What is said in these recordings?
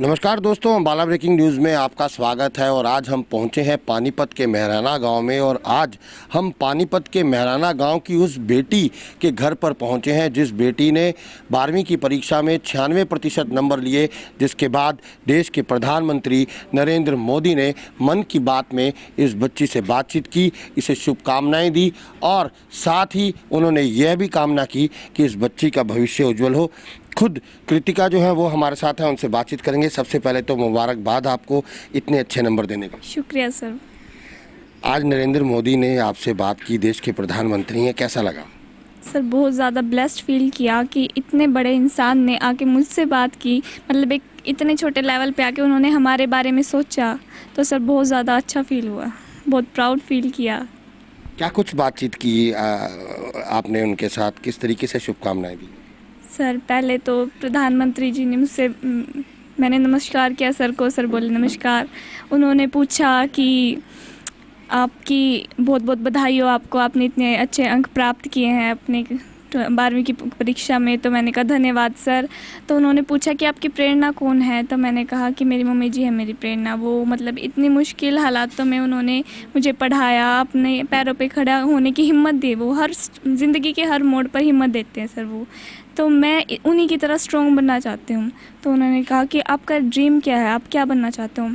नमस्कार दोस्तों, Ambala breaking news में आपका स्वागत है। और आज हम पहुंचे हैं पानीपत के मेहराना गांव में। और आज हम पानीपत के मेहराना गांव की उस बेटी के घर पर पहुंचे हैं जिस बेटी ने 12वीं की परीक्षा में 96% नंबर लिए, जिसके बाद देश के प्रधानमंत्री नरेंद्र मोदी ने मन की बात में इस बच्ची से बातचीत की, इसे शुभकामनाएँ दी और साथ ही उन्होंने यह भी कामना की कि इस बच्ची का भविष्य उज्जवल हो। खुद कृतिका जो है वो हमारे साथ है, उनसे बातचीत करेंगे। सबसे पहले तो मुबारकबाद आपको इतने अच्छे नंबर देने का। शुक्रिया सर। आज नरेंद्र मोदी ने आपसे बात की, देश के प्रधानमंत्री हैं, कैसा लगा? सर बहुत ज़्यादा ब्लेस्ड फील किया कि इतने बड़े इंसान ने आके मुझसे बात की, मतलब एक इतने छोटे लेवल पे आके उन्होंने हमारे बारे में सोचा, तो सर बहुत ज़्यादा अच्छा फील हुआ, बहुत प्राउड फील किया। क्या कुछ बातचीत की आपने उनके साथ, किस तरीके से शुभकामनाएं दी? सर पहले तो प्रधानमंत्री जी ने मुझसे मैंने नमस्कार किया सर को, सर बोले नमस्कार। उन्होंने पूछा कि आपकी बहुत बहुत बधाई हो आपको, आपने इतने अच्छे अंक प्राप्त किए हैं अपने 12वीं की परीक्षा में। तो मैंने कहा धन्यवाद सर। तो उन्होंने पूछा कि आपकी प्रेरणा कौन है, तो मैंने कहा कि मेरी मम्मी जी है मेरी प्रेरणा। वो मतलब इतनी मुश्किल हालातों में उन्होंने मुझे पढ़ाया, अपने पैरों पे खड़ा होने की हिम्मत दी। वो हर ज़िंदगी के हर मोड़ पर हिम्मत देते हैं सर वो, तो मैं उन्हीं की तरह स्ट्रॉन्ग बनना चाहती हूँ। तो उन्होंने कहा कि आपका ड्रीम क्या है, आप क्या बनना चाहते हो?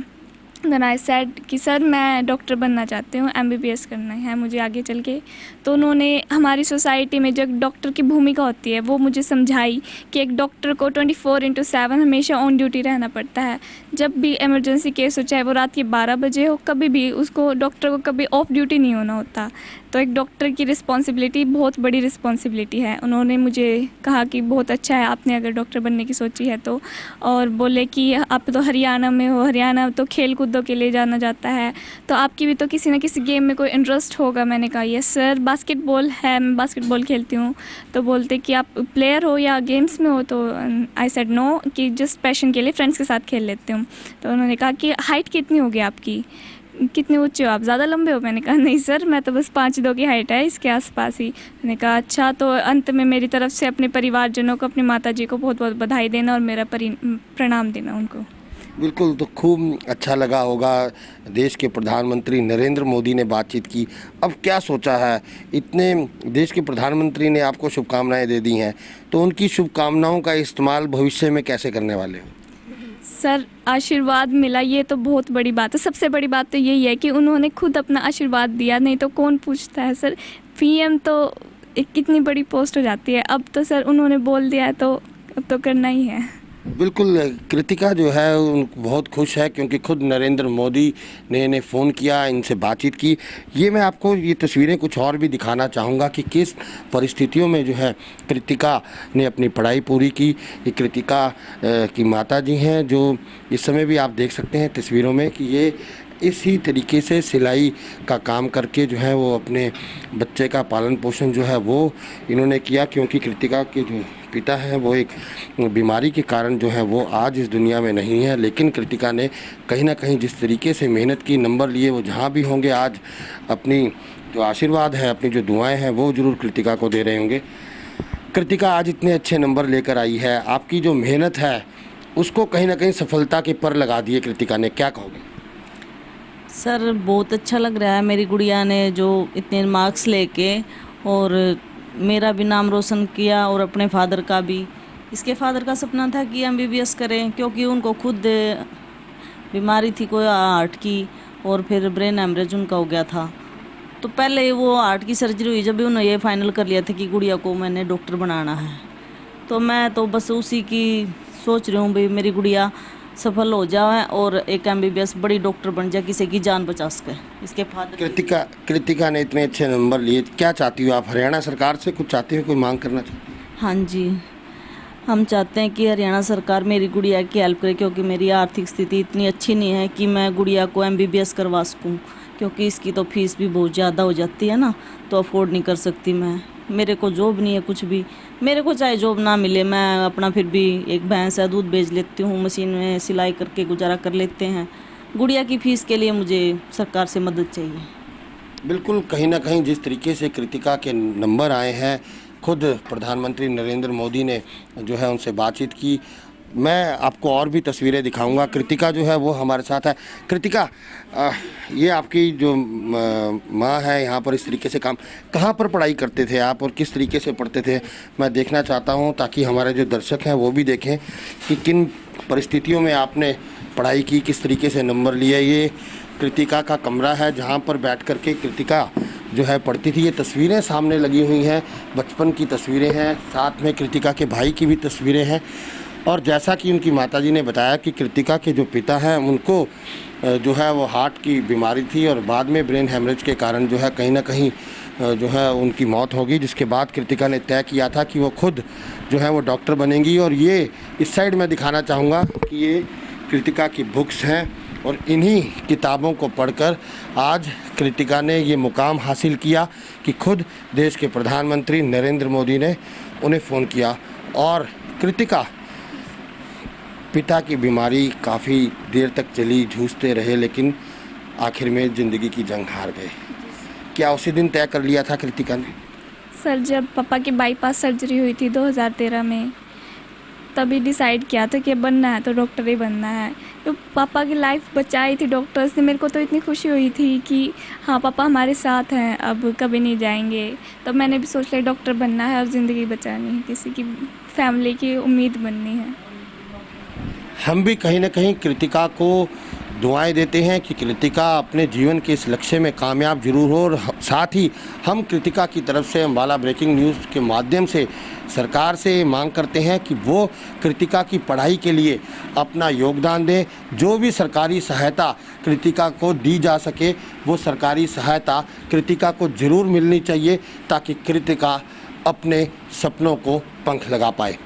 देन आई सेड कि सर मैं डॉक्टर बनना चाहती हूँ, MBBS करना है मुझे आगे चल के। तो उन्होंने हमारी सोसाइटी में जो डॉक्टर की भूमिका होती है वो मुझे समझाई कि एक डॉक्टर को 24/7 हमेशा ऑन ड्यूटी रहना पड़ता है। जब भी इमरजेंसी केस हो, चाहे वो रात के 12 बजे हो, कभी भी उसको डॉक्टर को कभी ऑफ ड्यूटी नहीं होना होता। तो एक डॉक्टर की रिस्पॉन्सिबिलिटी बहुत बड़ी रिस्पॉन्सिबिलिटी है। उन्होंने मुझे कहा कि बहुत अच्छा है आपने अगर डॉक्टर बनने की सोची है तो, और बोले कि आप तो हरियाणा में हो, हरियाणा तो खेल कूदों के लिए जाना जाता है, तो आपकी भी तो किसी न किसी गेम में कोई इंटरेस्ट होगा। मैंने कहा यस सर, बास्केटबॉल है, मैं बास्केटबॉल खेलती हूँ। तो बोलते कि आप प्लेयर हो या गेम्स में हो, तो आई सेड नो कि जस्ट पैशन के लिए फ्रेंड्स के साथ खेल लेती हूँ। तो उन्होंने कहा कि हाइट कितनी होगी आपकी, कितने ऊंचे हो आप, ज़्यादा लंबे हो? मैंने कहा नहीं सर, मैं तो बस 5'2" की हाइट है, इसके आसपास ही। मैंने कहा अच्छा। तो अंत में मेरी तरफ से अपने परिवारजनों को, अपनी माता जी को बहुत बहुत बधाई देना और मेरा प्रणाम देना उनको। बिल्कुल, तो खूब अच्छा लगा होगा। देश के प्रधानमंत्री नरेंद्र मोदी ने बातचीत की। अब क्या सोचा है, इतने देश के प्रधानमंत्री ने आपको शुभकामनाएं दे दी हैं, तो उनकी शुभकामनाओं का इस्तेमाल भविष्य में कैसे करने वाले हो? सर आशीर्वाद मिला, ये तो बहुत बड़ी बात है। सबसे बड़ी बात तो यही है कि उन्होंने खुद अपना आशीर्वाद दिया, नहीं तो कौन पूछता है सर। PM तो एक कितनी बड़ी पोस्ट हो जाती है। अब तो सर उन्होंने बोल दिया है तो अब तो करना ही है। बिल्कुल, कृतिका जो है उन बहुत खुश है क्योंकि खुद नरेंद्र मोदी ने इन्हें फ़ोन किया, इनसे बातचीत की। ये मैं आपको ये तस्वीरें कुछ और भी दिखाना चाहूँगा कि किस परिस्थितियों में जो है कृतिका ने अपनी पढ़ाई पूरी की। ये कृतिका की माता जी हैं, जो इस समय भी आप देख सकते हैं तस्वीरों में कि ये इसी तरीके से सिलाई का काम करके जो है वो अपने बच्चे का पालन पोषण जो है वो इन्होंने किया, क्योंकि कृतिका के जो पिता हैं वो एक बीमारी के कारण जो है वो आज इस दुनिया में नहीं है। लेकिन कृतिका ने कहीं ना कहीं जिस तरीके से मेहनत की, नंबर लिए, वो जहाँ भी होंगे आज अपनी जो आशीर्वाद है, अपनी जो दुआएं हैं वो ज़रूर कृतिका को दे रहे होंगे। कृतिका आज इतने अच्छे नंबर लेकर आई है, आपकी जो मेहनत है उसको कहीं ना कहीं सफलता के पर लगा दिए कृतिका ने, क्या कहोगे? सर बहुत अच्छा लग रहा है, मेरी गुड़िया ने जो इतने मार्क्स लेके और मेरा भी नाम रोशन किया और अपने फादर का भी। इसके फादर का सपना था कि MBBS करें, क्योंकि उनको खुद बीमारी थी कोई हार्ट की, और फिर ब्रेन हेमरेज उनका हो गया था। तो पहले वो हार्ट की सर्जरी हुई जब भी उन्होंने ये फाइनल कर लिया था कि गुड़िया को मैंने डॉक्टर बनाना है। तो मैं तो बस उसी की सोच रही हूँ भाई मेरी गुड़िया सफल हो जाए और एक MBBS बड़ी डॉक्टर बन जाए, किसी की जान बचा सके। इसके फादर कृतिका ने इतने अच्छे नंबर लिए, क्या चाहती हो आप? हरियाणा सरकार से कुछ चाहते हो, कोई मांग करना चाहते हो? हाँ जी, हम चाहते हैं कि हरियाणा सरकार मेरी गुड़िया की हेल्प करे, क्योंकि मेरी आर्थिक स्थिति इतनी अच्छी नहीं है कि मैं गुड़िया को MBBS करवा सकूँ, क्योंकि इसकी तो फीस भी बहुत ज़्यादा हो जाती है ना, तो अफोर्ड नहीं कर सकती मैं। मेरे को जॉब नहीं है कुछ भी, मेरे को चाहे जॉब ना मिले, मैं अपना फिर भी एक भैंस है दूध बेच लेती हूँ, मशीन में सिलाई करके गुजारा कर लेते हैं। गुड़िया की फ़ीस के लिए मुझे सरकार से मदद चाहिए। बिल्कुल, कहीं ना कहीं जिस तरीके से कृतिका के नंबर आए हैं, खुद प्रधानमंत्री नरेंद्र मोदी ने जो है उनसे बातचीत की मैं आपको और भी तस्वीरें दिखाऊंगा। कृतिका जो है वो हमारे साथ है। कृतिका, ये आपकी जो माँ है यहाँ पर इस तरीके से काम, कहाँ पर पढ़ाई करते थे आप और किस तरीके से पढ़ते थे? मैं देखना चाहता हूँ ताकि हमारे जो दर्शक हैं वो भी देखें कि किन परिस्थितियों में आपने पढ़ाई की, किस तरीके से नंबर लिए। ये कृतिका का कमरा है जहाँ पर बैठ कर के कृतिका जो है पढ़ती थी। ये तस्वीरें सामने लगी हुई हैं, बचपन की तस्वीरें हैं, साथ में कृतिका के भाई की भी तस्वीरें हैं। और जैसा कि उनकी माताजी ने बताया कि कृतिका के जो पिता हैं उनको जो है वो हार्ट की बीमारी थी और बाद में ब्रेन हेमरेज के कारण जो है कहीं ना कहीं जो है उनकी मौत होगी, जिसके बाद कृतिका ने तय किया था कि वो खुद जो है वो डॉक्टर बनेंगी। और ये इस साइड में दिखाना चाहूँगा कि ये कृतिका की बुक्स हैं और इन्हीं किताबों को पढ़कर आज कृतिका ने ये मुकाम हासिल किया कि खुद देश के प्रधानमंत्री नरेंद्र मोदी ने उन्हें फ़ोन किया। और कृतिका पिता की बीमारी काफ़ी देर तक चली, जूझते रहे, लेकिन आखिर में ज़िंदगी की जंग हार गए। क्या उसी दिन तय कर लिया था कृतिका ने? सर जब पापा की बाईपास सर्जरी हुई थी 2013 में, तभी डिसाइड किया था कि बनना है तो डॉक्टर ही बनना है। तो पापा की लाइफ बचाई थी डॉक्टर्स ने। मेरे को तो इतनी खुशी हुई थी कि हाँ पापा हमारे साथ हैं, अब कभी नहीं जाएंगे। तो मैंने भी सोच लिया डॉक्टर बनना है और ज़िंदगी बचानी है, किसी की फैमिली की उम्मीद बननी है। हम भी कहीं ना कहीं कृतिका को दुआएं देते हैं कि कृतिका अपने जीवन के इस लक्ष्य में कामयाब जरूर हो। और साथ ही हम कृतिका की तरफ से अम्बाला ब्रेकिंग न्यूज़ के माध्यम से सरकार से मांग करते हैं कि वो कृतिका की पढ़ाई के लिए अपना योगदान दें। जो भी सरकारी सहायता कृतिका को दी जा सके वो सरकारी सहायता कृतिका को ज़रूर मिलनी चाहिए ताकि कृतिका अपने सपनों को पंख लगा पाए।